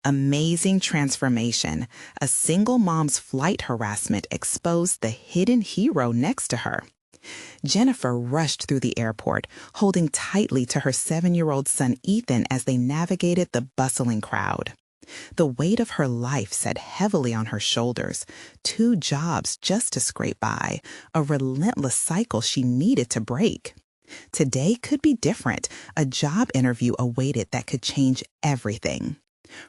Amazing transformation. A single mom's flight harassment exposed the hidden hero next to her. Jennifer rushed through the airport, holding tightly to her 7-year-old son Ethan as they navigated the bustling crowd. The weight of her life sat heavily on her shoulders. 2 jobs just to scrape by, a relentless cycle she needed to break. Today could be different. A job interview awaited that could change everything.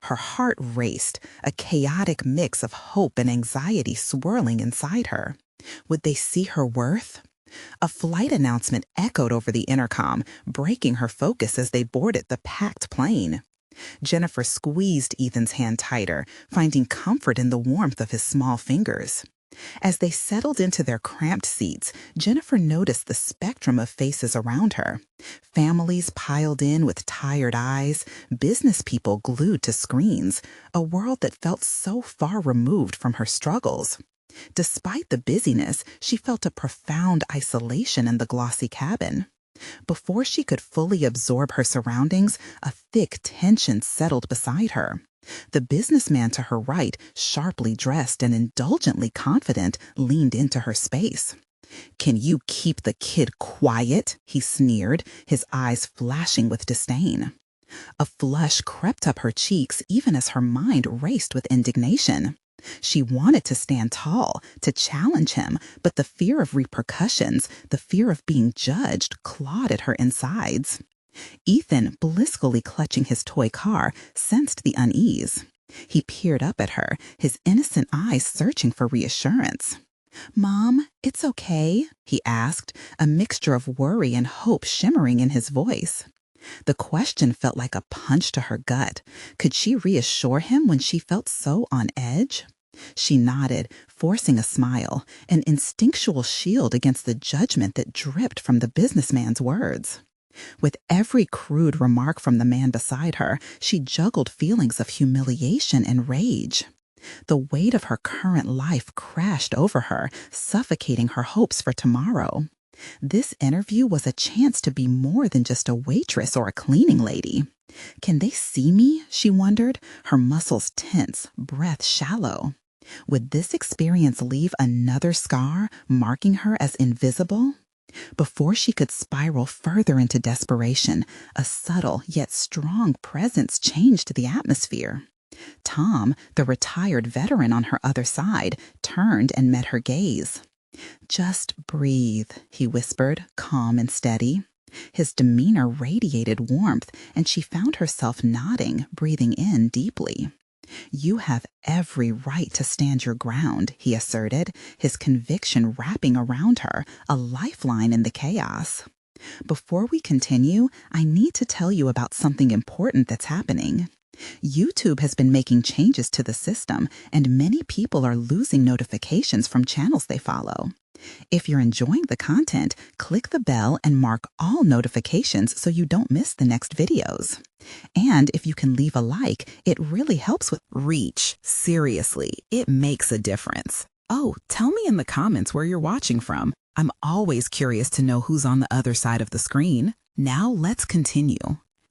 Her heart raced, a chaotic mix of hope and anxiety swirling inside her. Would they see her worth? A flight announcement echoed over the intercom, breaking her focus as they boarded the packed plane. Jennifer squeezed Ethan's hand tighter, finding comfort in the warmth of his small fingers. As they settled into their cramped seats, Jennifer noticed the spectrum of faces around her. Families piled in with tired eyes, business people glued to screens, a world that felt so far removed from her struggles. Despite the busyness, she felt a profound isolation in the glossy cabin. Before she could fully absorb her surroundings, a thick tension settled beside her. The businessman to her right, sharply dressed and indulgently confident, leaned into her space. "Can you keep the kid quiet?" he sneered, his eyes flashing with disdain. A flush crept up her cheeks even as her mind raced with indignation. She wanted to stand tall, to challenge him, but the fear of repercussions, the fear of being judged, clawed at her insides. Ethan, blissfully clutching his toy car, sensed the unease. He peered up at her, his innocent eyes searching for reassurance. "Mom, it's okay?" he asked, a mixture of worry and hope shimmering in his voice. The question felt like a punch to her gut. Could she reassure him when she felt so on edge? She nodded, forcing a smile, an instinctual shield against the judgment that dripped from the businessman's words. With every crude remark from the man beside her, she juggled feelings of humiliation and rage. The weight of her current life crashed over her, suffocating her hopes for tomorrow. This interview was a chance to be more than just a waitress or a cleaning lady. "Can they see me?" she wondered, her muscles tense, breath shallow. Would this experience leave another scar, marking her as invisible? Before she could spiral further into desperation, a subtle yet strong presence changed the atmosphere. Tom, the retired veteran on her other side, turned and met her gaze. "Just breathe," he whispered, calm and steady. His demeanor radiated warmth, and she found herself nodding, breathing in deeply. "You have every right to stand your ground," he asserted, his conviction wrapping around her, a lifeline in the chaos. "Before we continue, I need to tell you about something important that's happening. YouTube has been making changes to the system, and many people are losing notifications from channels they follow. If you're enjoying the content, click the bell and mark all notifications so you don't miss the next videos. And if you can leave a like, it really helps with reach. Seriously, it makes a difference. Oh, tell me in the comments where you're watching from. I'm always curious to know who's on the other side of the screen. Now let's continue."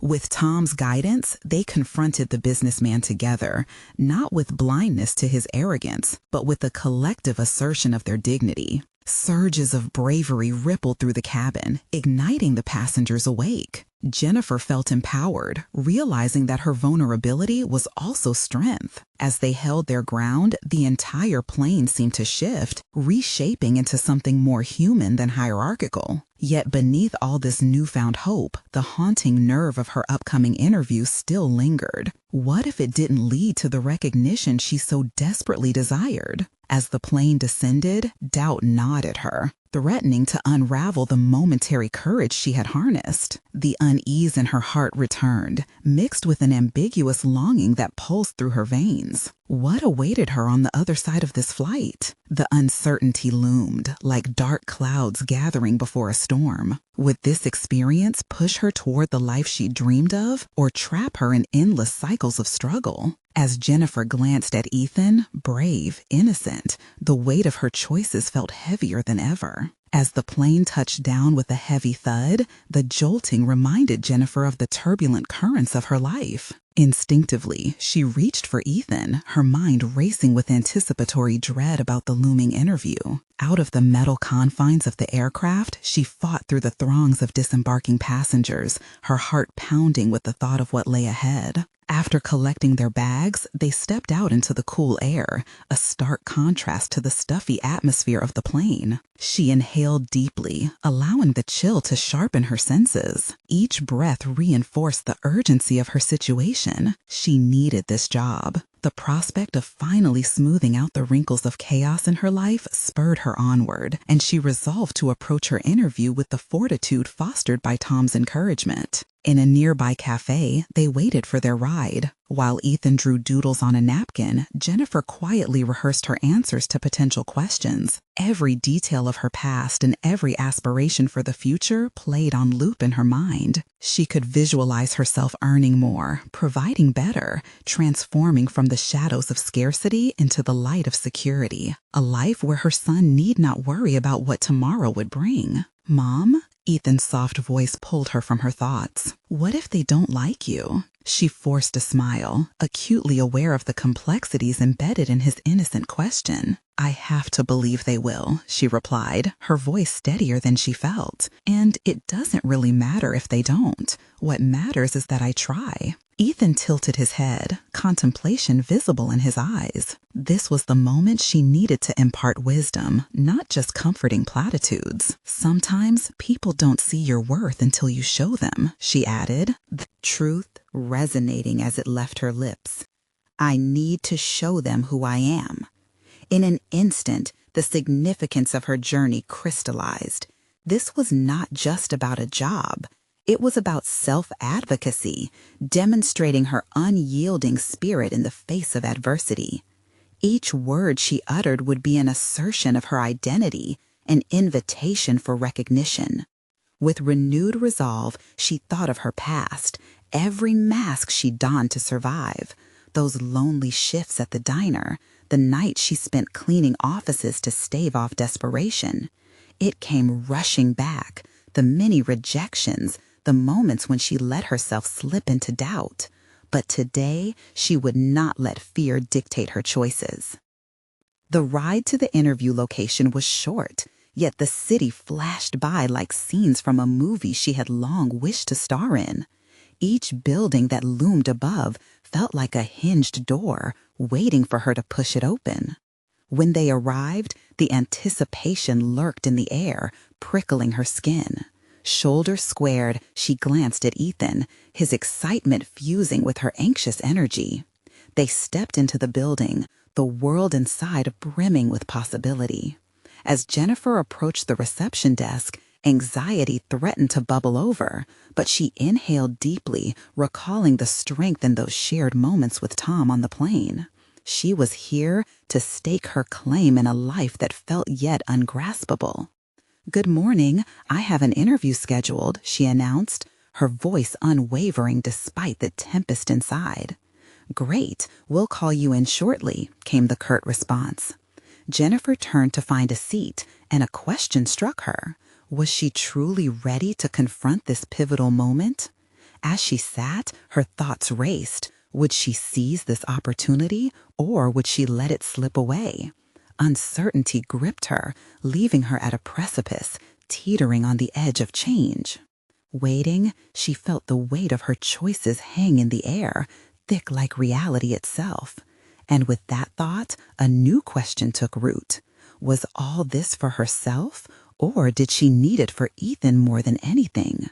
With Tom's guidance, they confronted the businessman together, not with blindness to his arrogance, but with a collective assertion of their dignity. Surges of bravery rippled through the cabin, igniting the passengers awake. Jennifer felt empowered, realizing that her vulnerability was also strength. As they held their ground, the entire plane seemed to shift, reshaping into something more human than hierarchical. Yet beneath all this newfound hope, the haunting nerve of her upcoming interview still lingered. What if it didn't lead to the recognition she so desperately desired? As the plane descended, doubt gnawed at her, threatening to unravel the momentary courage she had harnessed. The unease in her heart returned, mixed with an ambiguous longing that pulsed through her veins. What awaited her on the other side of this flight? The uncertainty loomed, like dark clouds gathering before a storm. Would this experience push her toward the life she dreamed of, or trap her in endless cycles of struggle? As Jennifer glanced at Ethan, brave, innocent, the weight of her choices felt heavier than ever. As the plane touched down with a heavy thud, the jolting reminded Jennifer of the turbulent currents of her life. Instinctively, she reached for Ethan, her mind racing with anticipatory dread about the looming interview. Out of the metal confines of the aircraft, she fought through the throngs of disembarking passengers, her heart pounding with the thought of what lay ahead. After collecting their bags, they stepped out into the cool air, a stark contrast to the stuffy atmosphere of the plane. She inhaled deeply, allowing the chill to sharpen her senses. Each breath reinforced the urgency of her situation. She needed this job. The prospect of finally smoothing out the wrinkles of chaos in her life spurred her onward, and she resolved to approach her interview with the fortitude fostered by Tom's encouragement. In a nearby cafe, they waited for their ride. While Ethan drew doodles on a napkin, Jennifer quietly rehearsed her answers to potential questions. Every detail of her past and every aspiration for the future played on loop in her mind. She could visualize herself earning more, providing better, transforming from the shadows of scarcity into the light of security. A life where her son need not worry about what tomorrow would bring. "Mom?" Ethan's soft voice pulled her from her thoughts. "What if they don't like you?" She forced a smile, acutely aware of the complexities embedded in his innocent question. "I have to believe they will," she replied, her voice steadier than she felt. "And it doesn't really matter if they don't. What matters is that I try." Ethan tilted his head, contemplation visible in his eyes. This was the moment she needed to impart wisdom, not just comforting platitudes. "Sometimes people don't see your worth until you show them," she added, the truth resonating as it left her lips. "I need to show them who I am." In an instant, the significance of her journey crystallized. This was not just about a job. It was about self-advocacy, demonstrating her unyielding spirit in the face of adversity. Each word she uttered would be an assertion of her identity, an invitation for recognition. With renewed resolve, she thought of her past, every mask she donned to survive, those lonely shifts at the diner, the nights she spent cleaning offices to stave off desperation. It came rushing back, the many rejections, the moments when she let herself slip into doubt. But today, she would not let fear dictate her choices. The ride to the interview location was short, yet the city flashed by like scenes from a movie she had long wished to star in. Each building that loomed above felt like a hinged door, waiting for her to push it open. When they arrived, the anticipation lurked in the air, prickling her skin. Shoulders squared, she glanced at Ethan, his excitement fusing with her anxious energy. They stepped into the building, the world inside brimming with possibility. As Jennifer approached the reception desk, anxiety threatened to bubble over, but she inhaled deeply, recalling the strength in those shared moments with Tom on the plane. She was here to stake her claim in a life that felt yet ungraspable. "Good morning. I have an interview scheduled," she announced, her voice unwavering despite the tempest inside. "Great. We'll call you in shortly," came the curt response. Jennifer turned to find a seat, and a question struck her. Was she truly ready to confront this pivotal moment? As she sat, her thoughts raced. Would she seize this opportunity, or would she let it slip away? Uncertainty gripped her, leaving her at a precipice, teetering on the edge of change. Waiting, she felt the weight of her choices hang in the air, thick like reality itself. And with that thought, a new question took root. Was all this for herself, or did she need it for Ethan more than anything?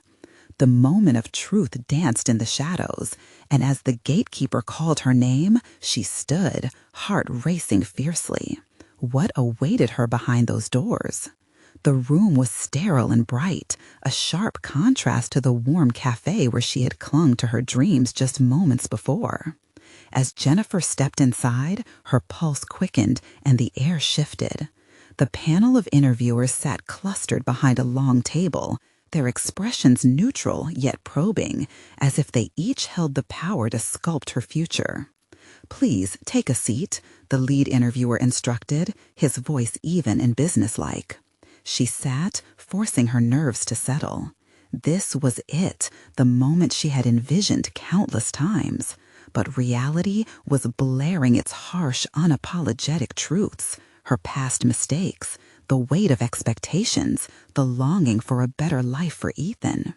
The moment of truth danced in the shadows, and as the gatekeeper called her name, she stood, heart racing fiercely. What awaited her behind those doors? The room was sterile and bright, a sharp contrast to the warm cafe where she had clung to her dreams just moments before. As Jennifer stepped inside, her pulse quickened and the air shifted. The panel of interviewers sat clustered behind a long table, their expressions neutral yet probing, as if they each held the power to sculpt her future. "Please take a seat," the lead interviewer instructed, his voice even and businesslike. She sat, forcing her nerves to settle. This was it, the moment she had envisioned countless times. But reality was blaring its harsh, unapologetic truths, her past mistakes, the weight of expectations, the longing for a better life for Ethan.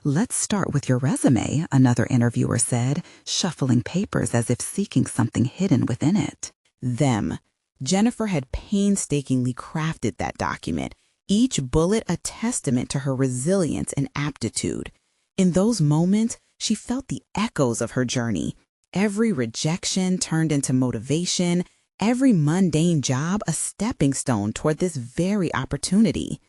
"Let's start with your resume," another interviewer said, shuffling papers as if seeking something hidden within it. Them. Jennifer had painstakingly crafted that document, each bullet a testament to her resilience and aptitude. In those moments, she felt the echoes of her journey. Every rejection turned into motivation, every mundane job a stepping stone toward this very opportunity.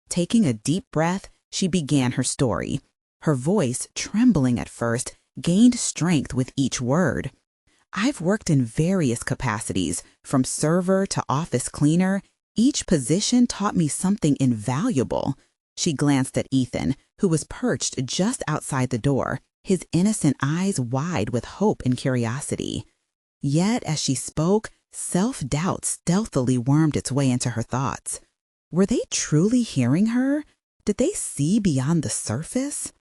Taking a deep breath, she began her story. Her voice, trembling at first, gained strength with each word. "I've worked in various capacities, from server to office cleaner. Each position taught me something invaluable." She glanced at Ethan, who was perched just outside the door, his innocent eyes wide with hope and curiosity. Yet, as she spoke, self-doubt stealthily wormed its way into her thoughts. Were they truly hearing her? Did they see beyond the surface?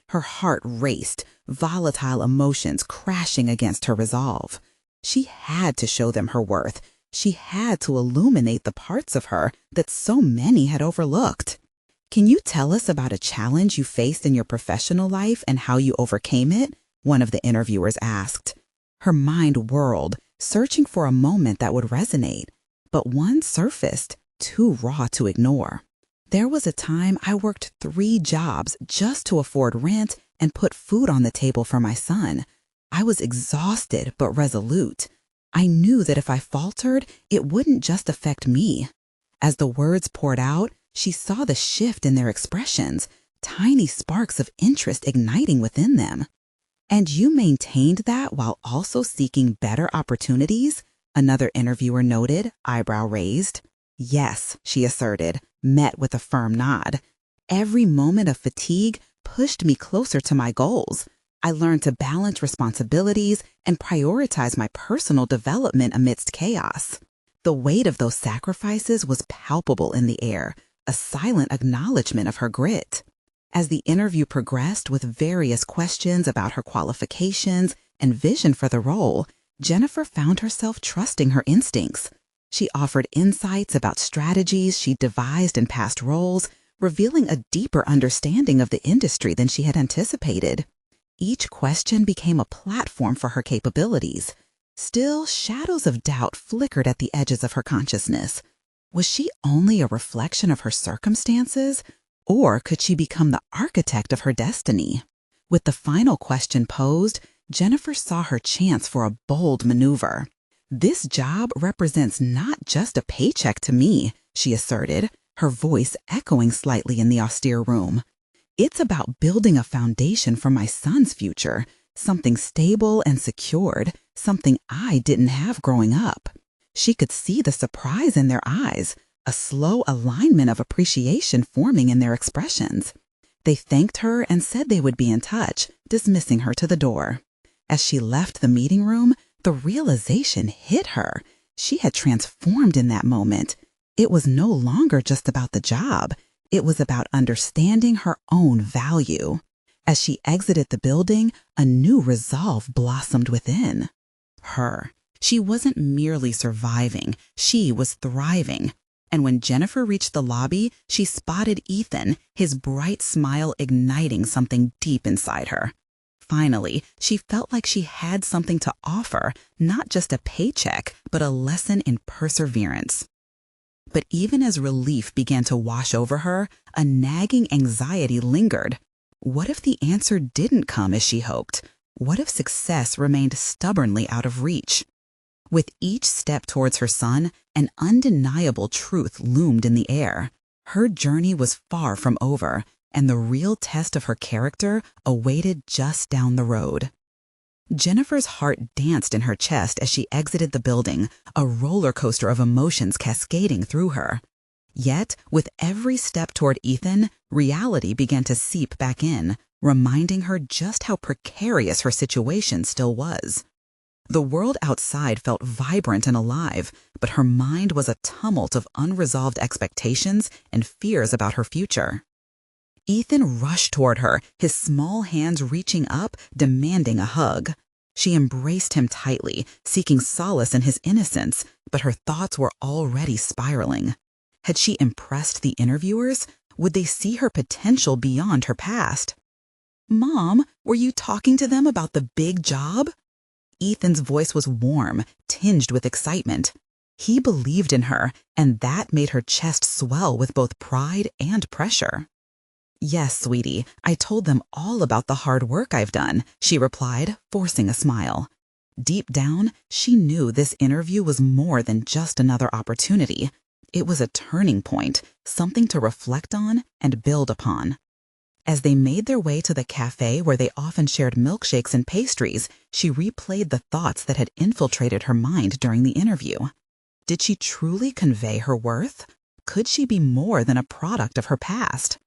Her heart raced, volatile emotions crashing against her resolve. She had to show them her worth. She had to illuminate the parts of her that so many had overlooked. "Can you tell us about a challenge you faced in your professional life and how you overcame it?" one of the interviewers asked. Her mind whirled, searching for a moment that would resonate, but one surfaced, too raw to ignore. "There was a time I worked 3 jobs just to afford rent and put food on the table for my son. I was exhausted but resolute. I knew that if I faltered, it wouldn't just affect me." As the words poured out, she saw the shift in their expressions, tiny sparks of interest igniting within them. "And you maintained that while also seeking better opportunities?" another interviewer noted, eyebrow raised. "Yes," she asserted, met with a firm nod. "Every moment of fatigue pushed me closer to my goals. I learned to balance responsibilities and prioritize my personal development amidst chaos." The weight of those sacrifices was palpable in the air, a silent acknowledgement of her grit. As the interview progressed with various questions about her qualifications and vision for the role, Jennifer found herself trusting her instincts. She offered insights about strategies she devised in past roles, revealing a deeper understanding of the industry than she had anticipated. Each question became a platform for her capabilities. Still, shadows of doubt flickered at the edges of her consciousness. Was she only a reflection of her circumstances, or could she become the architect of her destiny? With the final question posed, Jennifer saw her chance for a bold maneuver. "This job represents not just a paycheck to me," she asserted, her voice echoing slightly in the austere room. "It's about building a foundation for my son's future, something stable and secured, something I didn't have growing up." She could see the surprise in their eyes, a slow alignment of appreciation forming in their expressions. They thanked her and said they would be in touch, dismissing her to the door. As she left the meeting room, the realization hit her. She had transformed in that moment. It was no longer just about the job. It was about understanding her own value. As she exited the building, a new resolve blossomed within her. She wasn't merely surviving, she was thriving. And when Jennifer reached the lobby, she spotted Ethan, his bright smile igniting something deep inside her. Finally, she felt like she had something to offer, not just a paycheck, but a lesson in perseverance. But even as relief began to wash over her, a nagging anxiety lingered. What if the answer didn't come as she hoped? What if success remained stubbornly out of reach? With each step towards her son, an undeniable truth loomed in the air. Her journey was far from over, and the real test of her character awaited just down the road. Jennifer's heart danced in her chest as she exited the building, a roller coaster of emotions cascading through her. Yet, with every step toward Ethan, reality began to seep back in, reminding her just how precarious her situation still was. The world outside felt vibrant and alive, but her mind was a tumult of unresolved expectations and fears about her future. Ethan rushed toward her, his small hands reaching up, demanding a hug. She embraced him tightly, seeking solace in his innocence, but her thoughts were already spiraling. Had she impressed the interviewers? Would they see her potential beyond her past? "Mom, were you talking to them about the big job?" Ethan's voice was warm, tinged with excitement. He believed in her, and that made her chest swell with both pride and pressure. "Yes, sweetie, I told them all about the hard work I've done," she replied, forcing a smile. Deep down, she knew this interview was more than just another opportunity. It was a turning point, something to reflect on and build upon. As they made their way to the cafe where they often shared milkshakes and pastries, she replayed the thoughts that had infiltrated her mind during the interview. Did she truly convey her worth? Could she be more than a product of her past?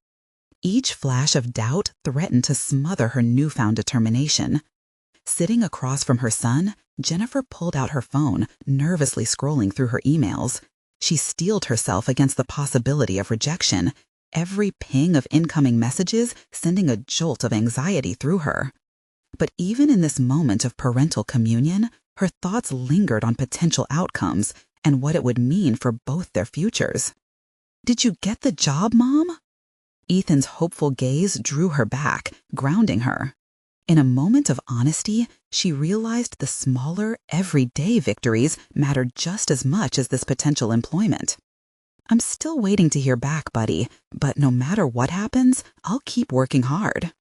Each flash of doubt threatened to smother her newfound determination. Sitting across from her son, Jennifer pulled out her phone, nervously scrolling through her emails. She steeled herself against the possibility of rejection, every ping of incoming messages sending a jolt of anxiety through her. But even in this moment of parental communion, her thoughts lingered on potential outcomes and what it would mean for both their futures. "Did you get the job, Mom?" Ethan's hopeful gaze drew her back, grounding her. In a moment of honesty, she realized the smaller, everyday victories mattered just as much as this potential employment. "I'm still waiting to hear back, buddy, but no matter what happens, I'll keep working hard."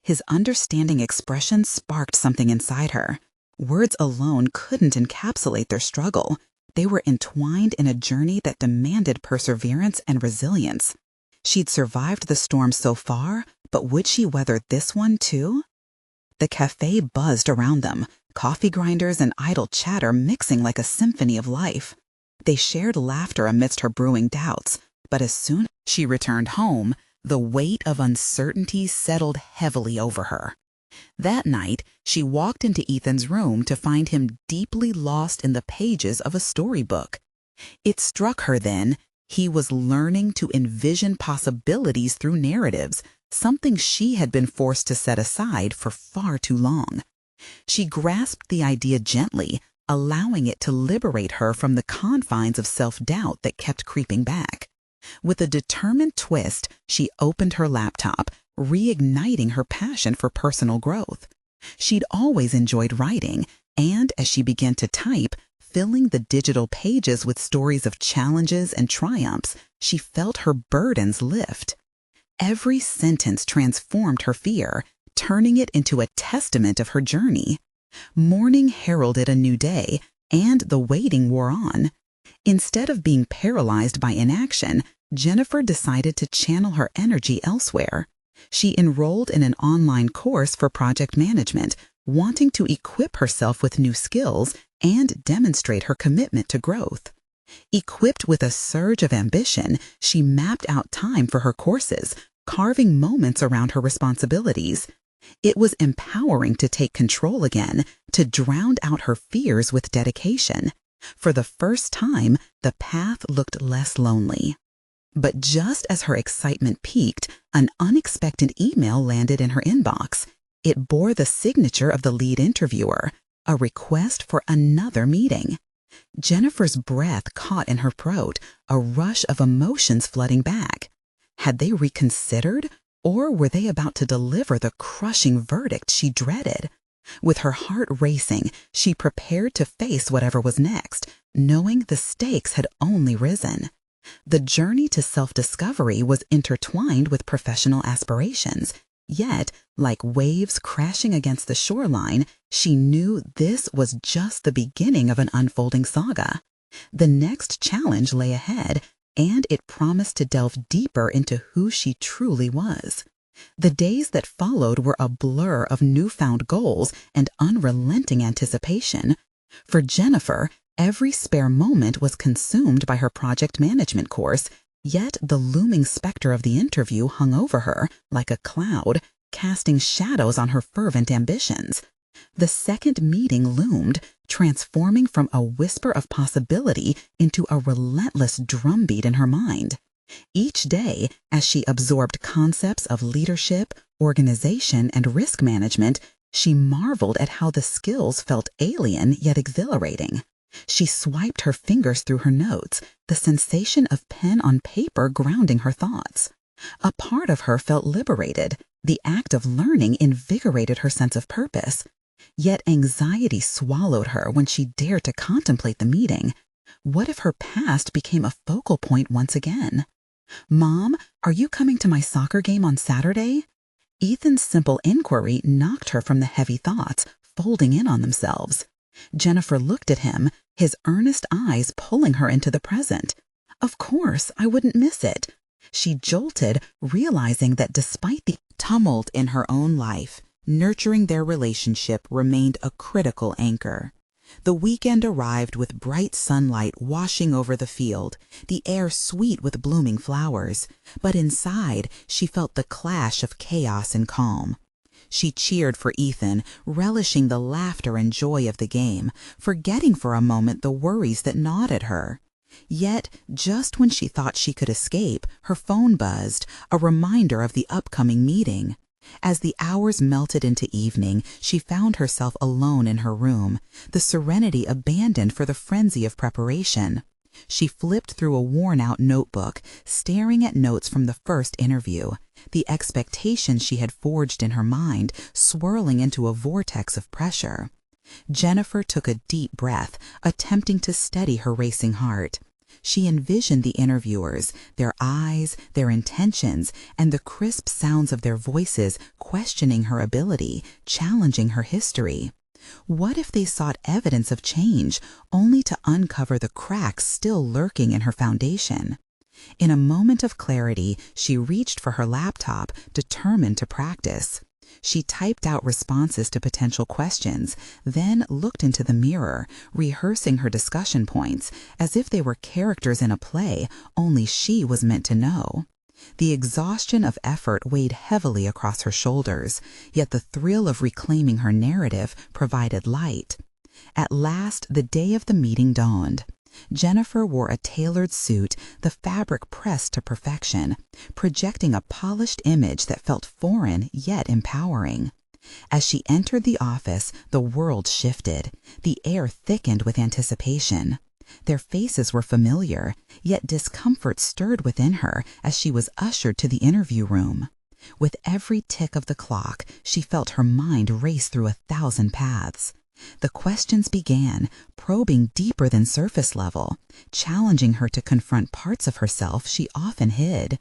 His understanding expression sparked something inside her. Words alone couldn't encapsulate their struggle. They were entwined in a journey that demanded perseverance and resilience. She'd survived the storm so far, but would she weather this one too? The cafe buzzed around them, coffee grinders and idle chatter mixing like a symphony of life. They shared laughter amidst her brewing doubts, but as soon as she returned home, the weight of uncertainty settled heavily over her. That night, she walked into Ethan's room to find him deeply lost in the pages of a storybook. It struck her then, he was learning to envision possibilities through narratives, something she had been forced to set aside for far too long. She grasped the idea gently, allowing it to liberate her from the confines of self-doubt that kept creeping back. With a determined twist, she opened her laptop, reigniting her passion for personal growth. She'd always enjoyed writing, and as she began to type, filling the digital pages with stories of challenges and triumphs, she felt her burdens lift. Every sentence transformed her fear, turning it into a testament of her journey. Morning heralded a new day, and the waiting wore on. Instead of being paralyzed by inaction, Jennifer decided to channel her energy elsewhere. She enrolled in an online course for project management, wanting to equip herself with new skills and demonstrate her commitment to growth. Equipped with a surge of ambition, she mapped out time for her courses, carving moments around her responsibilities. It was empowering to take control again, to drown out her fears with dedication. For the first time, the path looked less lonely. But just as her excitement peaked, an unexpected email landed in her inbox. It bore the signature of the lead interviewer, a request for another meeting. Jennifer's breath caught in her throat, a rush of emotions flooding back. Had they reconsidered, or were they about to deliver the crushing verdict she dreaded? With her heart racing, she prepared to face whatever was next, knowing the stakes had only risen. The journey to self-discovery was intertwined with professional aspirations. Yet, like waves crashing against the shoreline, she knew this was just the beginning of an unfolding saga. The next challenge lay ahead, and it promised to delve deeper into who she truly was. The days that followed were a blur of newfound goals and unrelenting anticipation. For Jennifer, every spare moment was consumed by her project management course, yet the looming specter of the interview hung over her like a cloud, casting shadows on her fervent ambitions. The second meeting loomed, transforming from a whisper of possibility into a relentless drumbeat in her mind. Each day, as she absorbed concepts of leadership, organization, and risk management, She marveled at how the skills felt alien yet exhilarating. She swiped her fingers through her notes, the sensation of pen on paper grounding her thoughts. A part of her felt liberated. The act of learning invigorated her sense of purpose. Yet anxiety swallowed her when she dared to contemplate the meeting. What if her past became a focal point once again? "Mom, are you coming to my soccer game on Saturday?" Ethan's simple inquiry knocked her from the heavy thoughts, folding in on themselves. Jennifer looked at him, his earnest eyes pulling her into the present. "Of course, I wouldn't miss it." She jolted, realizing that despite the tumult in her own life, nurturing their relationship remained a critical anchor. The weekend arrived with bright sunlight washing over the field, the air sweet with blooming flowers, but inside she felt the clash of chaos and calm. She cheered for Ethan, relishing the laughter and joy of the game, forgetting for a moment the worries that gnawed at her. Yet, just when she thought she could escape, her phone buzzed, a reminder of the upcoming meeting. As the hours melted into evening, she found herself alone in her room, the serenity abandoned for the frenzy of preparation. She flipped through a worn-out notebook, staring at notes from the first interview, the expectations she had forged in her mind swirling into a vortex of pressure. Jennifer took a deep breath, attempting to steady her racing heart. She envisioned the interviewers, their eyes, their intentions, and the crisp sounds of their voices questioning her ability, challenging her history. What if they sought evidence of change, only to uncover the cracks still lurking in her foundation? In a moment of clarity, she reached for her laptop, determined to practice. She typed out responses to potential questions, then looked into the mirror, rehearsing her discussion points as if they were characters in a play only she was meant to know. The exhaustion of effort weighed heavily across her shoulders, yet the thrill of reclaiming her narrative provided light. At last, the day of the meeting dawned. Jennifer wore a tailored suit, the fabric pressed to perfection, projecting a polished image that felt foreign yet empowering. As she entered the office, the world shifted. The air thickened with anticipation. Their faces were familiar, yet discomfort stirred within her as she was ushered to the interview room. With every tick of the clock, she felt her mind race through 1,000 paths. The questions began, probing deeper than surface level, challenging her to confront parts of herself she often hid.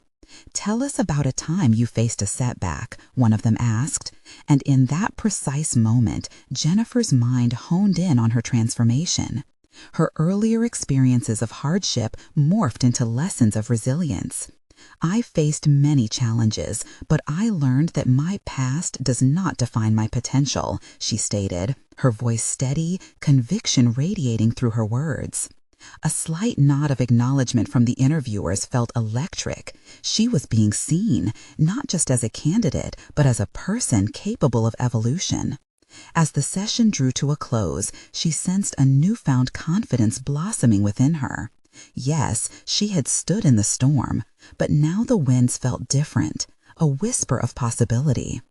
"Tell us about a time you faced a setback," one of them asked, and in that precise moment, Jennifer's mind honed in on her transformation. Her earlier experiences of hardship morphed into lessons of resilience. "I faced many challenges, but I learned that my past does not define my potential," she stated, her voice steady, conviction radiating through her words. A slight nod of acknowledgement from the interviewers felt electric. She was being seen, not just as a candidate, but as a person capable of evolution. As the session drew to a close, she sensed a newfound confidence blossoming within her. Yes, she had stood in the storm, but now the winds felt different, a whisper of possibility.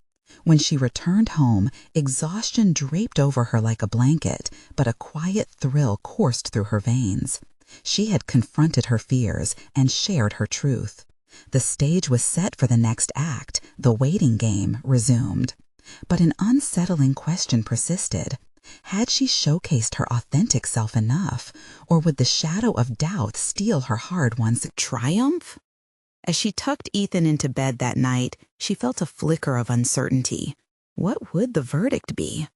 When she returned home, exhaustion draped over her like a blanket, but a quiet thrill coursed through her veins. She had confronted her fears and shared her truth. The stage was set for the next act, the waiting game resumed. But an unsettling question persisted. Had she showcased her authentic self enough, or would the shadow of doubt steal her hard-won triumph? As she tucked Ethan into bed that night, she felt a flicker of uncertainty. What would the verdict be?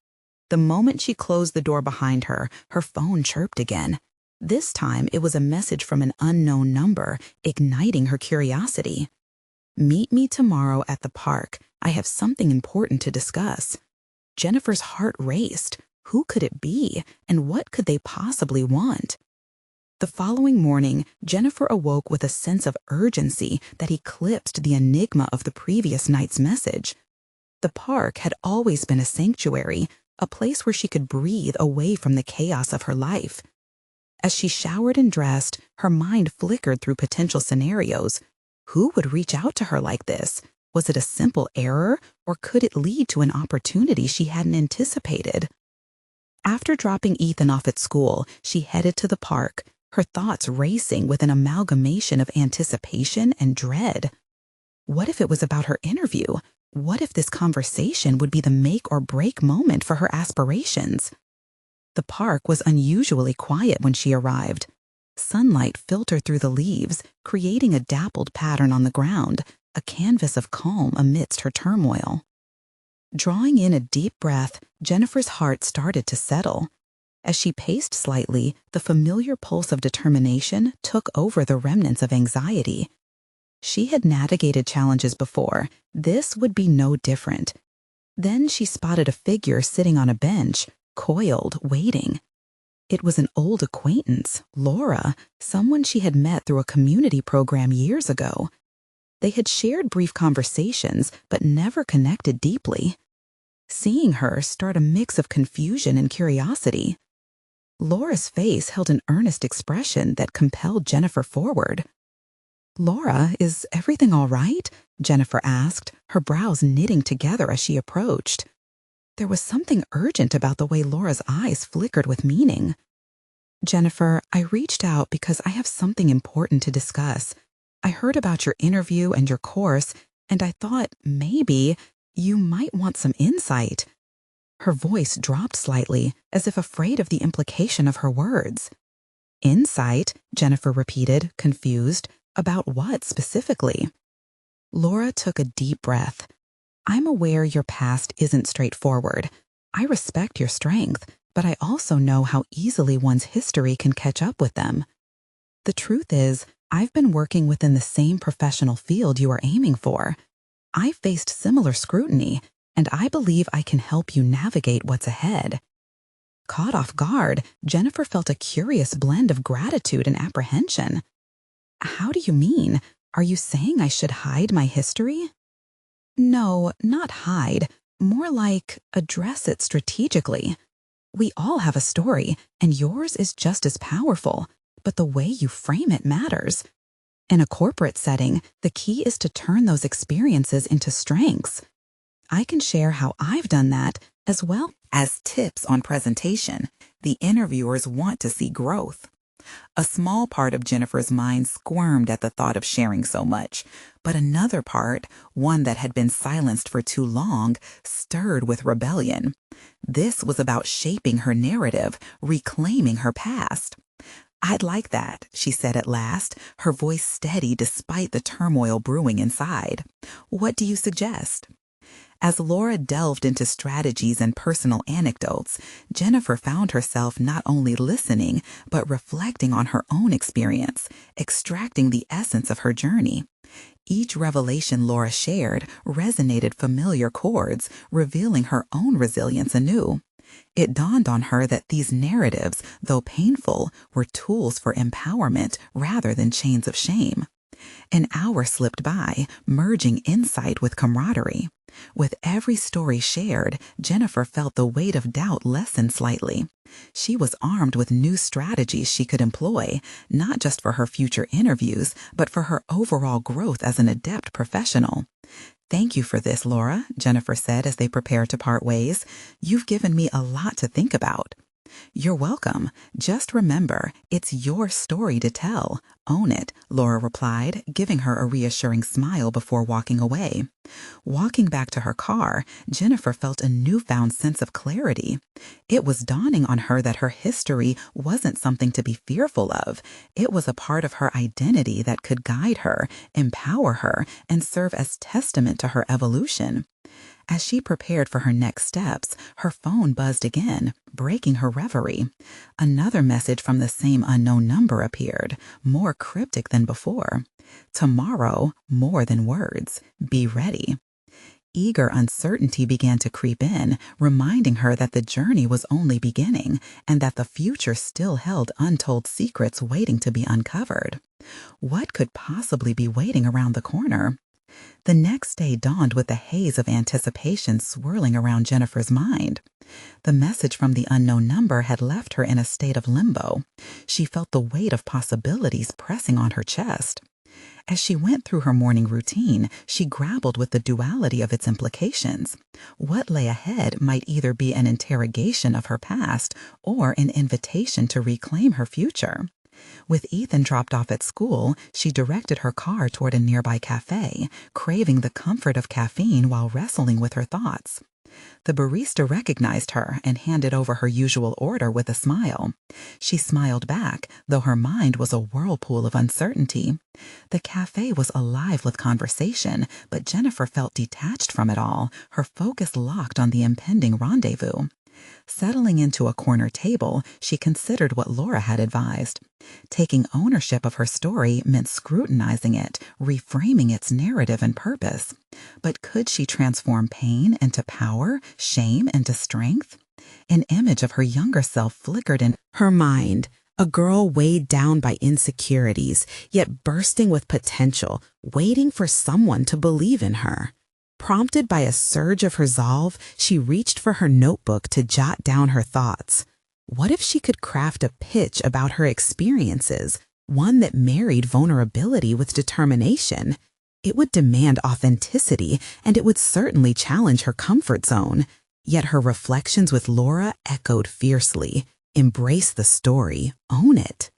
The moment she closed the door behind her, her phone chirped again. This time it was a message from an unknown number, igniting her curiosity. "Meet me tomorrow at the park. I have something important to discuss." Jennifer's heart raced. Who could it be, and what could they possibly want? The following morning, Jennifer awoke with a sense of urgency that eclipsed the enigma of the previous night's message. The park had always been a sanctuary, a place where she could breathe away from the chaos of her life. As she showered and dressed, her mind flickered through potential scenarios. Who would reach out to her like this? Was it a simple error, Or could it lead to an opportunity she hadn't anticipated? After dropping Ethan off at school, she headed to the park, her thoughts racing with an amalgamation of anticipation and dread. What if it was about her interview? What if this conversation would be the make or break moment for her aspirations? The park was unusually quiet when she arrived. Sunlight filtered through the leaves, creating a dappled pattern on the ground, a canvas of calm amidst her turmoil. Drawing in a deep breath, Jennifer's heart started to settle. As she paced slightly, the familiar pulse of determination took over the remnants of anxiety. She had navigated challenges before. This would be no different. Then she spotted a figure sitting on a bench, coiled, waiting. It was an old acquaintance, Laura, someone she had met through a community program years ago. They had shared brief conversations, but never connected deeply. Seeing her stirred a mix of confusion and curiosity. Laura's face held an earnest expression that compelled Jennifer forward. "Laura, is everything all right?" Jennifer asked, her brows knitting together as she approached. There was something urgent about the way Laura's eyes flickered with meaning. "Jennifer, I reached out because I have something important to discuss. I heard about your interview and your course, and I thought maybe you might want some insight." Her voice dropped slightly, as if afraid of the implication of her words. "Insight?" Jennifer repeated, confused. "About what specifically?" Laura took a deep breath. "I'm aware your past isn't straightforward. I respect your strength, but I also know how easily one's history can catch up with them. The truth is, I've been working within the same professional field you are aiming for. I faced similar scrutiny, and I believe I can help you navigate what's ahead." Caught off guard, Jennifer felt a curious blend of gratitude and apprehension. "How do you mean? Are you saying I should hide my history?" "No, not hide. More like address it strategically. We all have a story, and yours is just as powerful, but the way you frame it matters. In a corporate setting, the key is to turn those experiences into strengths. I can share how I've done that, as well as tips on presentation. The interviewers want to see growth." A small part of Jennifer's mind squirmed at the thought of sharing so much, but another part, one that had been silenced for too long, stirred with rebellion. This was about shaping her narrative, reclaiming her past. "I'd like that," she said at last, her voice steady despite the turmoil brewing inside. "What do you suggest?" As Laura delved into strategies and personal anecdotes, Jennifer found herself not only listening, but reflecting on her own experience, extracting the essence of her journey. Each revelation Laura shared resonated familiar chords, revealing her own resilience anew. It dawned on her that these narratives, though painful, were tools for empowerment rather than chains of shame. An hour slipped by, merging insight with camaraderie. With every story shared, Jennifer felt the weight of doubt lessen slightly. She was armed with new strategies she could employ, not just for her future interviews, but for her overall growth as an adept professional. "Thank you for this, Laura," Jennifer said as they prepared to part ways. "You've given me a lot to think about." "You're welcome. Just remember, it's your story to tell. Own it," Laura replied, giving her a reassuring smile before walking away. Walking back to her car, Jennifer felt a newfound sense of clarity. It was dawning on her that her history wasn't something to be fearful of. It was a part of her identity that could guide her, empower her, and serve as testament to her evolution. As she prepared for her next steps, her phone buzzed again, breaking her reverie. Another message from the same unknown number appeared, more cryptic than before. "Tomorrow, more than words. Be ready." Eager uncertainty began to creep in, reminding her that the journey was only beginning and that the future still held untold secrets waiting to be uncovered. What could possibly be waiting around the corner? The next day dawned with a haze of anticipation swirling around Jennifer's mind. The message from the unknown number had left her in a state of limbo. She felt the weight of possibilities pressing on her chest. As she went through her morning routine, she grappled with the duality of its implications. What lay ahead might either be an interrogation of her past or an invitation to reclaim her future. With Ethan dropped off at school, she directed her car toward a nearby cafe, craving the comfort of caffeine while wrestling with her thoughts. The barista recognized her and handed over her usual order with a smile. She smiled back, though her mind was a whirlpool of uncertainty. The cafe was alive with conversation, but Jennifer felt detached from it all, her focus locked on the impending rendezvous. Settling into a corner table, she considered what Laura had advised. Taking ownership of her story meant scrutinizing it, reframing its narrative and purpose. But could she transform pain into power, shame into strength? An image of her younger self flickered in her mind, a girl weighed down by insecurities, yet bursting with potential, waiting for someone to believe in her. Prompted by a surge of resolve, she reached for her notebook to jot down her thoughts. What if she could craft a pitch about her experiences, one that married vulnerability with determination? It would demand authenticity, and it would certainly challenge her comfort zone. Yet her reflections with Laura echoed fiercely. Embrace the story. Own it.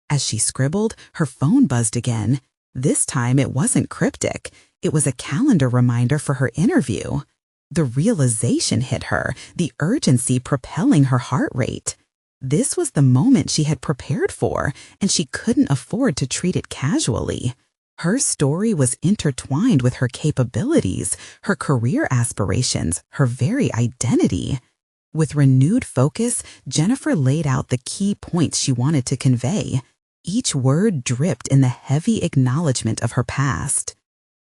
As she scribbled, her phone buzzed again. This time it wasn't cryptic. It was a calendar reminder for her interview. The realization hit her, the urgency propelling her heart rate. This was the moment she had prepared for, and she couldn't afford to treat it casually. Her story was intertwined with her capabilities, her career aspirations, her very identity. With renewed focus, Jennifer laid out the key points she wanted to convey. Each word dripped in the heavy acknowledgement of her past.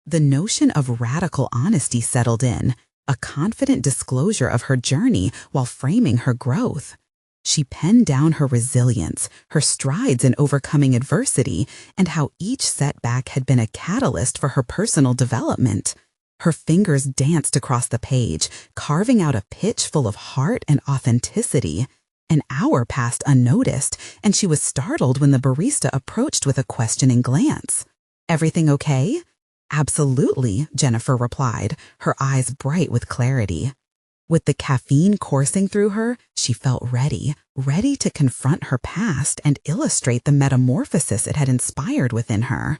The notion of radical honesty settled in, a confident disclosure of her journey while framing her growth. She penned down her resilience, her strides in overcoming adversity, and how each setback had been a catalyst for her personal development. Her fingers danced across the page, carving out a pitch full of heart and authenticity. An hour passed unnoticed, and she was startled when the barista approached with a questioning glance. "Everything okay?" "Absolutely," Jennifer replied, her eyes bright with clarity. With the caffeine coursing through her, she felt ready to confront her past and illustrate the metamorphosis it had inspired within her.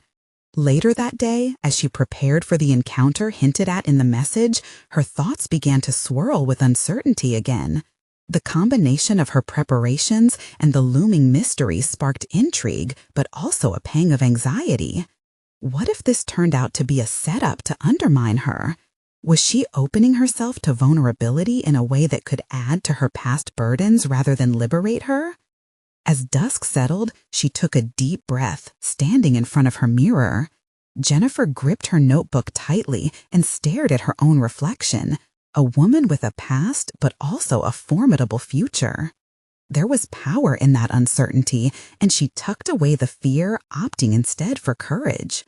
Later that day, as she prepared for the encounter hinted at in the message, her thoughts began to swirl with uncertainty again. The combination of her preparations and the looming mystery sparked intrigue, but also a pang of anxiety. What if this turned out to be a setup to undermine her? Was she opening herself to vulnerability in a way that could add to her past burdens rather than liberate her? As dusk settled, she took a deep breath, standing in front of her mirror. Jennifer gripped her notebook tightly and stared at her own reflection, a woman with a past but also a formidable future. There was power in that uncertainty, and she tucked away the fear, opting instead for courage.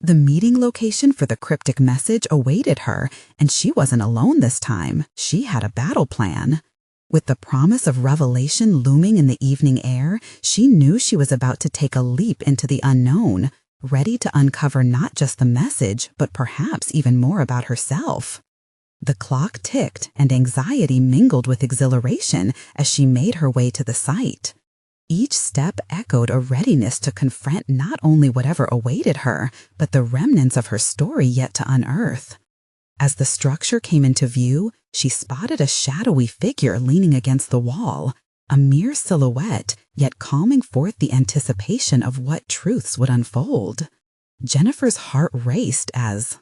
The meeting location for the cryptic message awaited her, and she wasn't alone this time. She had a battle plan. With the promise of revelation looming in the evening air, she knew she was about to take a leap into the unknown, ready to uncover not just the message, but perhaps even more about herself. The clock ticked, and anxiety mingled with exhilaration as she made her way to the site. Each step echoed a readiness to confront not only whatever awaited her, but the remnants of her story yet to unearth. As the structure came into view, she spotted a shadowy figure leaning against the wall, a mere silhouette, yet calming forth the anticipation of what truths would unfold. Jennifer's heart raced as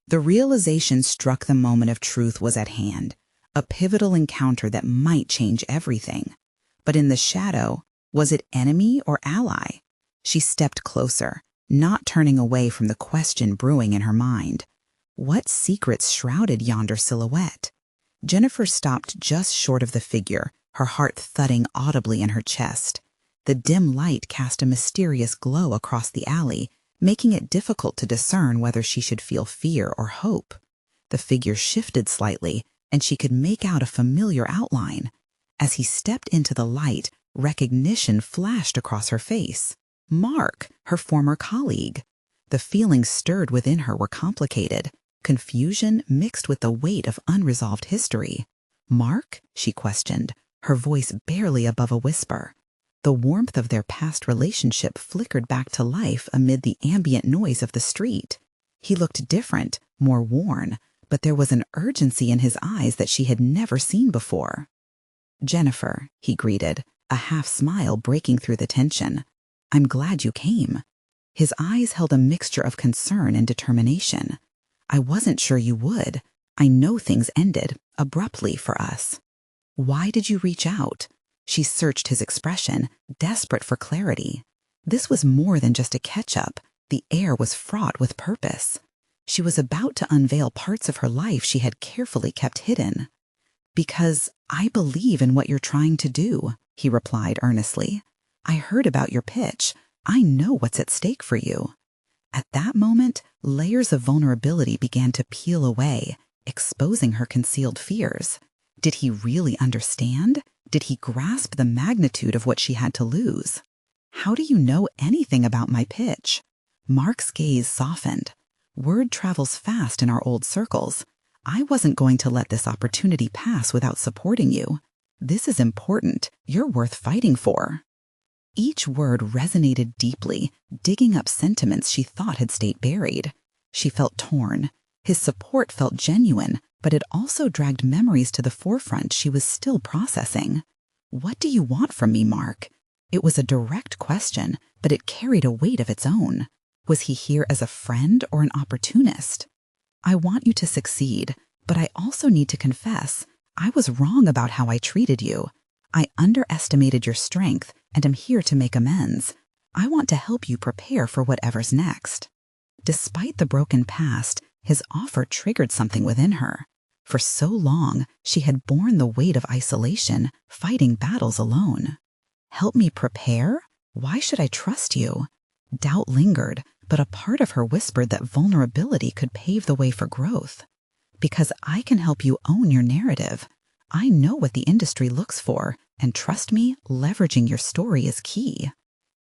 the realization struck the moment of truth was at hand, a pivotal encounter that might change everything. But in the shadow, was it enemy or ally? She stepped closer, not turning away from the question brewing in her mind. What secrets shrouded yonder silhouette? Jennifer stopped just short of the figure, her heart thudding audibly in her chest. The dim light cast a mysterious glow across the alley, making it difficult to discern whether she should feel fear or hope. The figure shifted slightly, and she could make out a familiar outline. As he stepped into the light, recognition flashed across her face. Mark, her former colleague. The feelings stirred within her were complicated, confusion mixed with the weight of unresolved history. "Mark?" she questioned, her voice barely above a whisper. The warmth of their past relationship flickered back to life amid the ambient noise of the street. He looked different, more worn, but there was an urgency in his eyes that she had never seen before. "Jennifer," he greeted, a half smile breaking through the tension. "I'm glad you came." His eyes held a mixture of concern and determination. "I wasn't sure you would. I know things ended, abruptly for us." "Why did you reach out?" She searched his expression, desperate for clarity. This was more than just a catch-up. The air was fraught with purpose. She was about to unveil parts of her life she had carefully kept hidden. "Because I believe in what you're trying to do," he replied earnestly. "I heard about your pitch. I know what's at stake for you." At that moment, layers of vulnerability began to peel away, exposing her concealed fears. Did he really understand? Did he grasp the magnitude of what she had to lose? "How do you know anything about my pitch?" Mark's gaze softened. "Word travels fast in our old circles. I wasn't going to let this opportunity pass without supporting you. This is important. You're worth fighting for." Each word resonated deeply, digging up sentiments she thought had stayed buried. She felt torn. His support felt genuine, but it also dragged memories to the forefront she was still processing. "What do you want from me, Mark?" It was a direct question, but it carried a weight of its own. Was he here as a friend or an opportunist? "I want you to succeed, but I also need to confess, I was wrong about how I treated you. I underestimated your strength, and am here to make amends. I want to help you prepare for whatever's next." Despite the broken past, his offer triggered something within her. For so long, she had borne the weight of isolation, fighting battles alone. "Help me prepare? Why should I trust you?" Doubt lingered, but a part of her whispered that vulnerability could pave the way for growth. "Because I can help you own your narrative. I know what the industry looks for, and trust me, leveraging your story is key."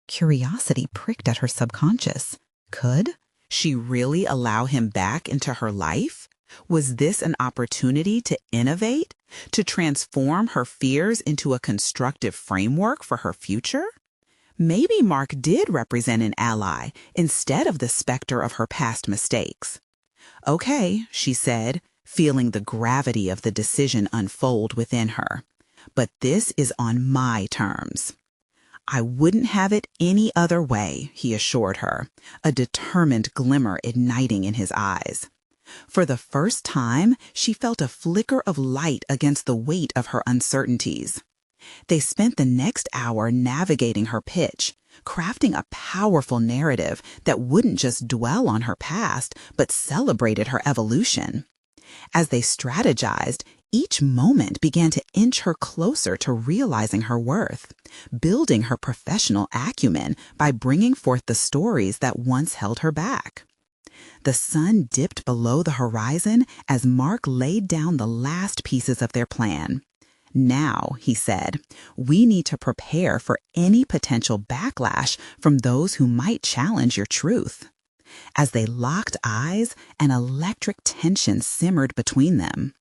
Curiosity pricked at her subconscious. Could she really allow him back into her life? Was this an opportunity to innovate, to transform her fears into a constructive framework for her future? Maybe Mark did represent an ally instead of the specter of her past mistakes. "Okay," she said, feeling the gravity of the decision unfold within her. "But this is on my terms." "I wouldn't have it any other way," he assured her, a determined glimmer igniting in his eyes. For the first time, she felt a flicker of light against the weight of her uncertainties. They spent the next hour navigating her pitch, crafting a powerful narrative that wouldn't just dwell on her past, but celebrated her evolution. As they strategized, each moment began to inch her closer to realizing her worth, building her professional acumen by bringing forth the stories that once held her back. The sun dipped below the horizon as Mark laid down the last pieces of their plan. "Now," he said, "we need to prepare for any potential backlash from those who might challenge your truth." As they locked eyes, an electric tension simmered between them.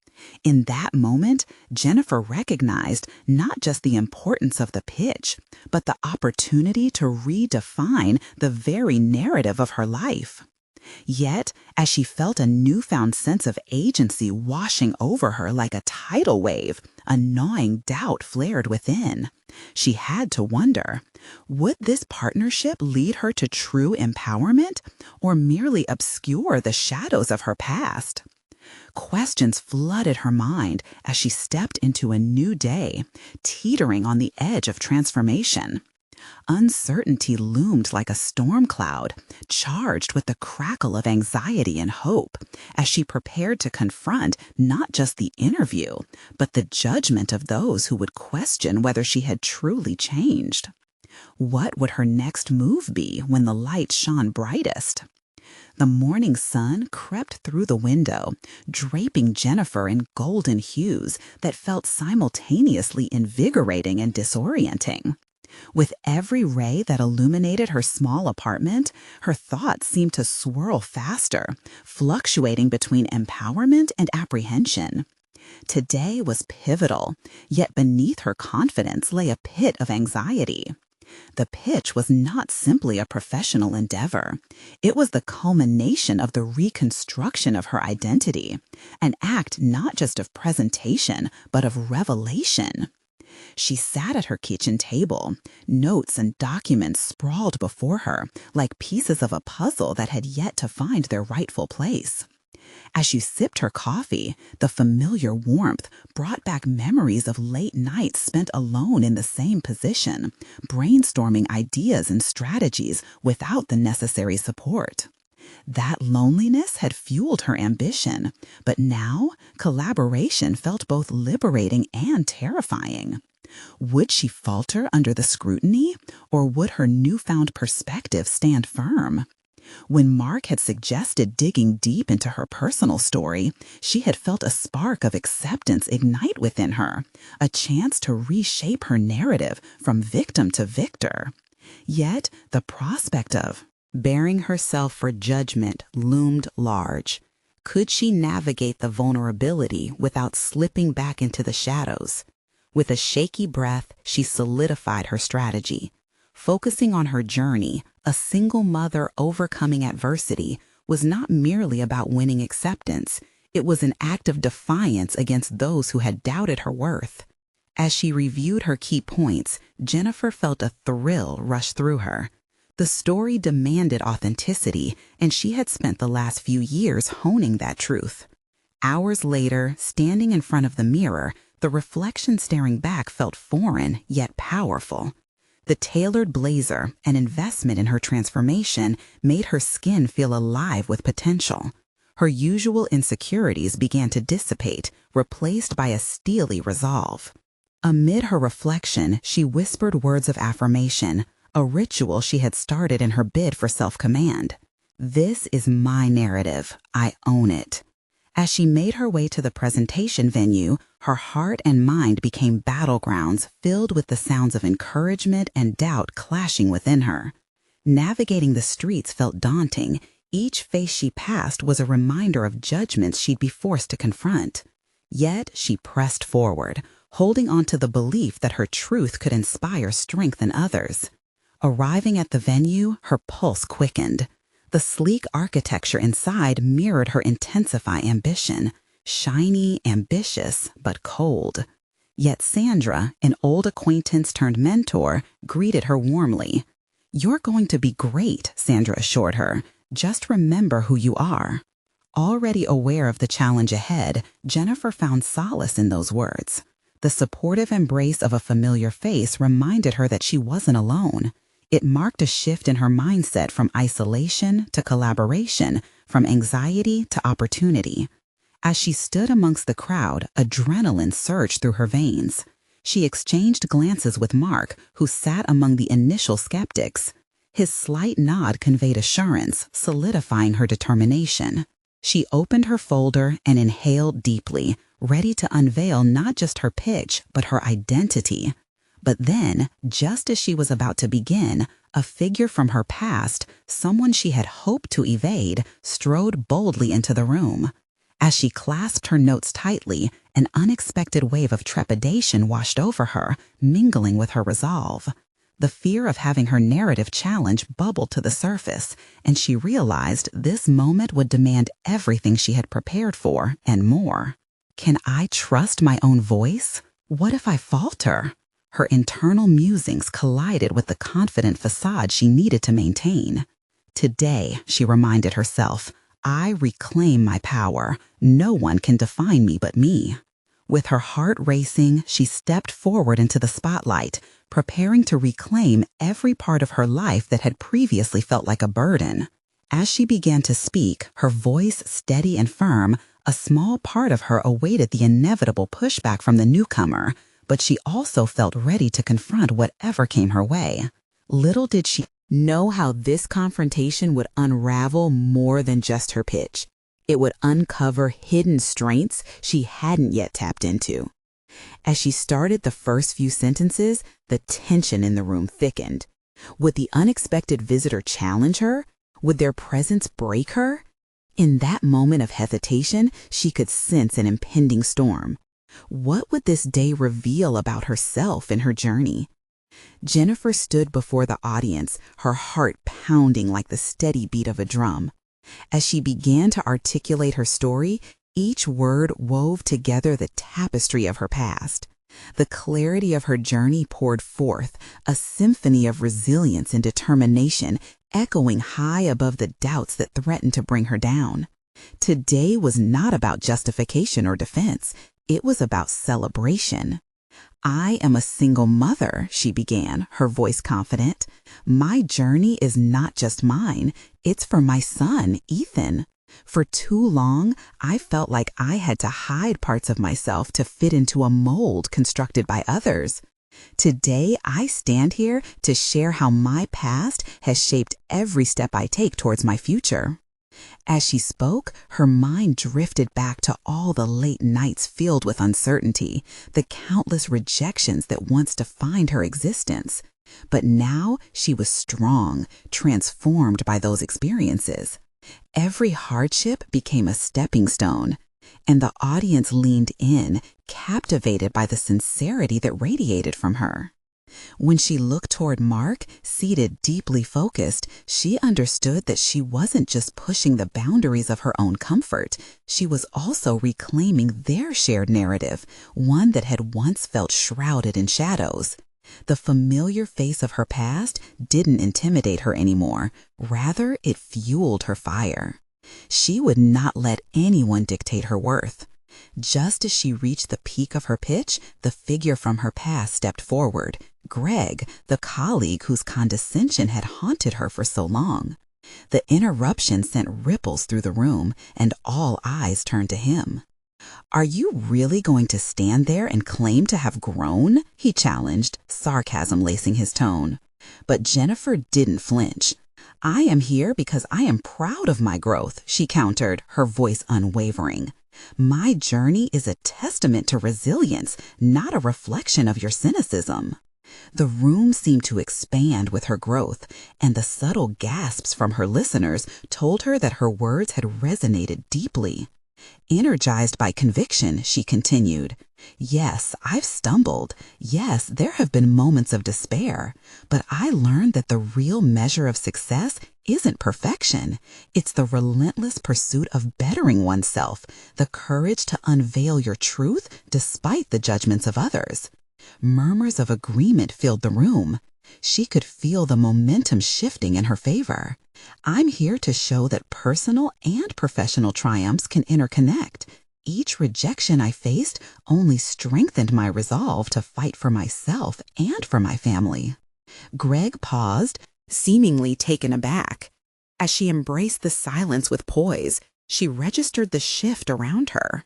In that moment, Jennifer recognized not just the importance of the pitch, but the opportunity to redefine the very narrative of her life. Yet, as she felt a newfound sense of agency washing over her like a tidal wave, a gnawing doubt flared within. She had to wonder, would this partnership lead her to true empowerment or merely obscure the shadows of her past? Questions flooded her mind as she stepped into a new day, teetering on the edge of transformation. Uncertainty loomed like a storm cloud, charged with the crackle of anxiety and hope, as she prepared to confront not just the interview, but the judgment of those who would question whether she had truly changed. What would her next move be when the light shone brightest? The morning sun crept through the window, draping Jennifer in golden hues that felt simultaneously invigorating and disorienting. With every ray that illuminated her small apartment, her thoughts seemed to swirl faster, fluctuating between empowerment and apprehension. Today was pivotal, yet beneath her confidence lay a pit of anxiety. The pitch was not simply a professional endeavor. It was the culmination of the reconstruction of her identity, an act not just of presentation, but of revelation. She sat at her kitchen table, notes and documents sprawled before her, like pieces of a puzzle that had yet to find their rightful place. As she sipped her coffee, the familiar warmth brought back memories of late nights spent alone in the same position, brainstorming ideas and strategies without the necessary support. That loneliness had fueled her ambition, but now collaboration felt both liberating and terrifying. Would she falter under the scrutiny, or would her newfound perspective stand firm? When Mark had suggested digging deep into her personal story, she had felt a spark of acceptance ignite within her, a chance to reshape her narrative from victim to victor. Yet the prospect of baring herself for judgment loomed large. Could she navigate the vulnerability without slipping back into the shadows? With a shaky breath, she solidified her strategy. Focusing on her journey, a single mother overcoming adversity was not merely about winning acceptance. It was an act of defiance against those who had doubted her worth. As she reviewed her key points, Jennifer felt a thrill rush through her. The story demanded authenticity, and she had spent the last few years honing that truth. Hours later, standing in front of the mirror, the reflection staring back felt foreign yet powerful. The tailored blazer, an investment in her transformation, made her skin feel alive with potential. Her usual insecurities began to dissipate, replaced by a steely resolve. Amid her reflection, she whispered words of affirmation, a ritual she had started in her bid for self-command. "This is my narrative. I own it." As she made her way to the presentation venue, her heart and mind became battlegrounds filled with the sounds of encouragement and doubt clashing within her. Navigating the streets felt daunting. Each face she passed was a reminder of judgments she'd be forced to confront. Yet she pressed forward, holding on to the belief that her truth could inspire strength in others. Arriving at the venue, her pulse quickened. The sleek architecture inside mirrored her intensified ambition, shiny, ambitious, but cold. Yet Sandra, an old acquaintance turned mentor, greeted her warmly. "You're going to be great," Sandra assured her. "Just remember who you are." Already aware of the challenge ahead, Jennifer found solace in those words. The supportive embrace of a familiar face reminded her that she wasn't alone. It marked a shift in her mindset from isolation to collaboration, from anxiety to opportunity. As she stood amongst the crowd, adrenaline surged through her veins. She exchanged glances with Mark, who sat among the initial skeptics. His slight nod conveyed assurance, solidifying her determination. She opened her folder and inhaled deeply, ready to unveil not just her pitch, but her identity. But then, just as she was about to begin, a figure from her past, someone she had hoped to evade, strode boldly into the room. As she clasped her notes tightly, an unexpected wave of trepidation washed over her, mingling with her resolve. The fear of having her narrative challenged bubbled to the surface, and she realized this moment would demand everything she had prepared for and more. Can I trust my own voice? What if I falter? Her internal musings collided with the confident facade she needed to maintain. Today, she reminded herself, I reclaim my power. No one can define me but me. With her heart racing, she stepped forward into the spotlight, preparing to reclaim every part of her life that had previously felt like a burden. As she began to speak, her voice steady and firm, a small part of her awaited the inevitable pushback from the newcomer, but she also felt ready to confront whatever came her way. Little did she know how this confrontation would unravel more than just her pitch. It would uncover hidden strengths she hadn't yet tapped into. As she started the first few sentences, the tension in the room thickened. Would the unexpected visitor challenge her? Would their presence break her? In that moment of hesitation, she could sense an impending storm. What would this day reveal about herself and her journey? Jennifer stood before the audience, her heart pounding like the steady beat of a drum. As she began to articulate her story, each word wove together the tapestry of her past. The clarity of her journey poured forth, a symphony of resilience and determination, echoing high above the doubts that threatened to bring her down. Today was not about justification or defense. It was about celebration. "I am a single mother," she began, her voice confident. "My journey is not just mine. It's for my son, Ethan. For too long, I felt like I had to hide parts of myself to fit into a mold constructed by others. Today, I stand here to share how my past has shaped every step I take towards my future." As she spoke, her mind drifted back to all the late nights filled with uncertainty, the countless rejections that once defined her existence. But now she was strong, transformed by those experiences. Every hardship became a stepping stone, and the audience leaned in, captivated by the sincerity that radiated from her. When she looked toward Mark, seated deeply focused, she understood that she wasn't just pushing the boundaries of her own comfort. She was also reclaiming their shared narrative, one that had once felt shrouded in shadows. The familiar face of her past didn't intimidate her anymore. Rather, it fueled her fire. She would not let anyone dictate her worth. Just as she reached the peak of her pitch, the figure from her past stepped forward. Greg, the colleague whose condescension had haunted her for so long. The interruption sent ripples through the room, and all eyes turned to him. "Are you really going to stand there and claim to have grown?" he challenged, sarcasm lacing his tone. But Jennifer didn't flinch. "I am here because I am proud of my growth," she countered, her voice unwavering. "My journey is a testament to resilience, not a reflection of your cynicism." The room seemed to expand with her growth, and the subtle gasps from her listeners told her that her words had resonated deeply. Energized by conviction, she continued, "Yes, I've stumbled. Yes, there have been moments of despair. But I learned that the real measure of success isn't perfection. It's the relentless pursuit of bettering oneself, the courage to unveil your truth despite the judgments of others." Murmurs of agreement filled the room. She could feel the momentum shifting in her favor. "I'm here to show that personal and professional triumphs can interconnect. Each rejection I faced only strengthened my resolve to fight for myself and for my family." Greg paused, seemingly taken aback. As she embraced the silence with poise, she registered the shift around her.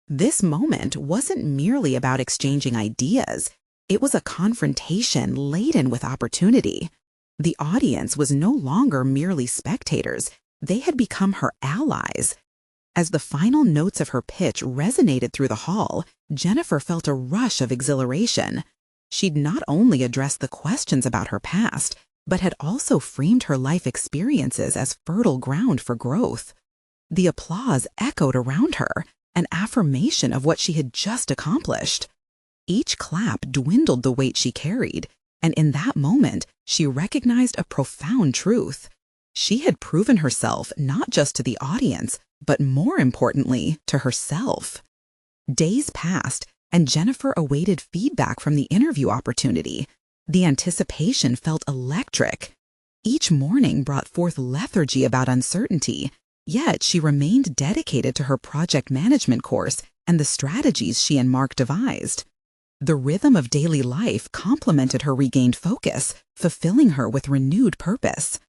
This moment wasn't merely about exchanging ideas. It was a confrontation laden with opportunity. The audience was no longer merely spectators. They had become her allies. As the final notes of her pitch resonated through the hall, Jennifer felt a rush of exhilaration. She'd not only addressed the questions about her past, but had also framed her life experiences as fertile ground for growth. The applause echoed around her, an affirmation of what she had just accomplished. Each clap dwindled the weight she carried, and in that moment, she recognized a profound truth. She had proven herself not just to the audience, but more importantly, to herself. Days passed, and Jennifer awaited feedback from the interview opportunity. The anticipation felt electric. Each morning brought forth lethargy about uncertainty, yet she remained dedicated to her project management course and the strategies she and Mark devised. The rhythm of daily life complemented her regained focus, fulfilling her with renewed purpose.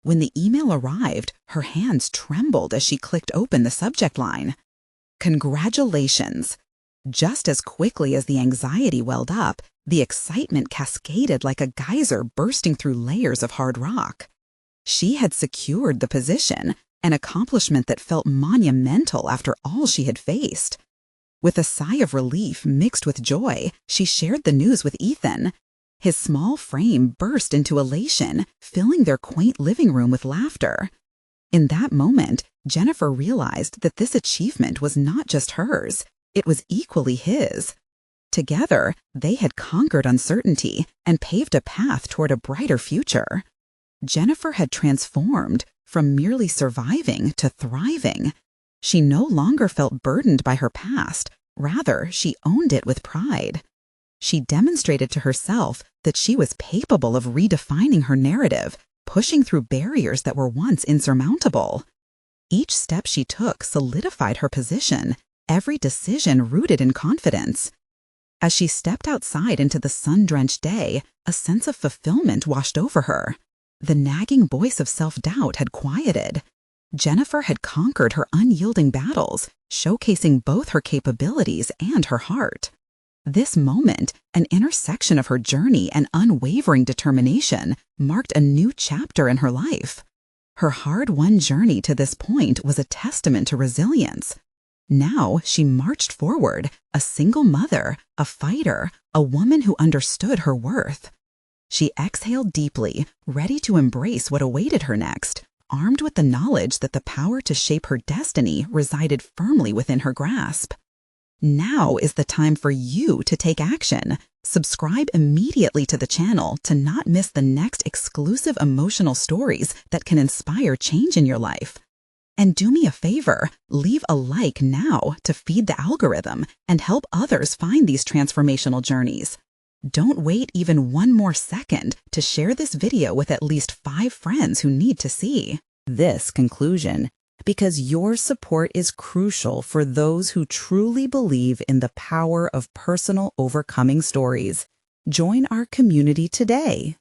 When the email arrived, her hands trembled as she clicked open the subject line. "Congratulations." Just as quickly as the anxiety welled up, the excitement cascaded like a geyser bursting through layers of hard rock. She had secured the position, an accomplishment that felt monumental after all she had faced. With a sigh of relief mixed with joy, she shared the news with Ethan. His small frame burst into elation, filling their quaint living room with laughter. In that moment, Jennifer realized that this achievement was not just hers, it was equally his. Together, they had conquered uncertainty and paved a path toward a brighter future. Jennifer had transformed from merely surviving to thriving. She no longer felt burdened by her past, rather, she owned it with pride. She demonstrated to herself that she was capable of redefining her narrative, pushing through barriers that were once insurmountable. Each step she took solidified her position, every decision rooted in confidence. As she stepped outside into the sun-drenched day, a sense of fulfillment washed over her. The nagging voice of self-doubt had quieted. Jennifer had conquered her unyielding battles, showcasing both her capabilities and her heart. This moment, an intersection of her journey and unwavering determination, marked a new chapter in her life. Her hard-won journey to this point was a testament to resilience. Now she marched forward, a single mother, a fighter, a woman who understood her worth. She exhaled deeply, ready to embrace what awaited her next, armed with the knowledge that the power to shape her destiny resided firmly within her grasp. Now is the time for you to take action. Subscribe immediately to the channel to not miss the next exclusive emotional stories that can inspire change in your life. And do me a favor, leave a like now to feed the algorithm and help others find these transformational journeys. Don't wait even one more second to share this video with at least 5 friends who need to see this conclusion, because your support is crucial for those who truly believe in the power of personal overcoming stories. Join our community today.